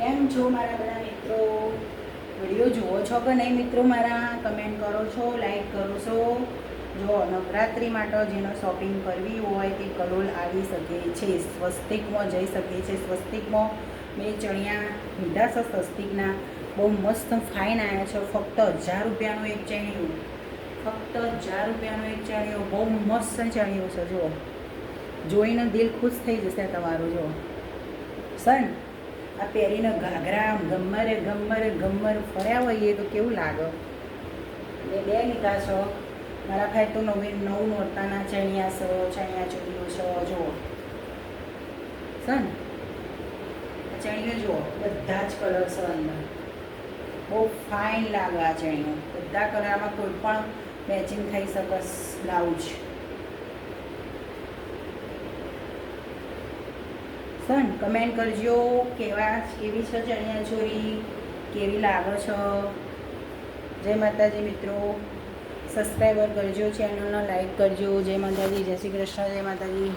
કેમ છો મારા બધા મિત્રો? વિડીયો જુઓ છો કે નહીં મિત્રો? મારા કમેન્ટ કરો છો, લાઈક કરો છો. જો નવરાત્રિ માટે જેનો શોપિંગ કરવી હોય તે કલોલ આવી શકે છે. સ્વસ્તિકમાં જઈ શકે છે. સ્વસ્તિકમાં મેં ચણિયા લીધા છે સ્વસ્તિકના, બહુ મસ્ત ફાઇન આવ્યા છે. ફક્ત 1000 રૂપિયાનું એક ચણિયું, ફક્ત 1000 રૂપિયાનું એક ચણિયું, બહુ મસ્ત ચણિયું છે. જુઓ, જોઈને દિલ ખુશ થઈ જશે તમારું. જો સન આ પહેરીને ઘાઘરા ગમ્મરે ગમ્મરે ગમ્મર ફર્યા હોઈએ તો કેવું લાગે. બે લીધા છો મારા ભાઈ તો નવું નોરતાના ચણિયા છે, ચણિયા ચોળીઓ છે. જુઓ સન, ચણિયો જુઓ, બધા જ કલર છે અંદર, બહુ ફાઇન લાગે આ ચણિયો. બધા કલરમાં કોઈ પણ મેચિંગ થઈ શકે. બ્લાઉઝ સન કમેન્ટ કરજો કેવી છે ચણિયા ચોળી, કેવી લાગે છે. જય માતાજી મિત્રો, સબસ્ક્રાઈબર કરજો, ચેનલને લાઈક કરજો. જય માતાજી, જય શ્રી કૃષ્ણ, જય માતાજી.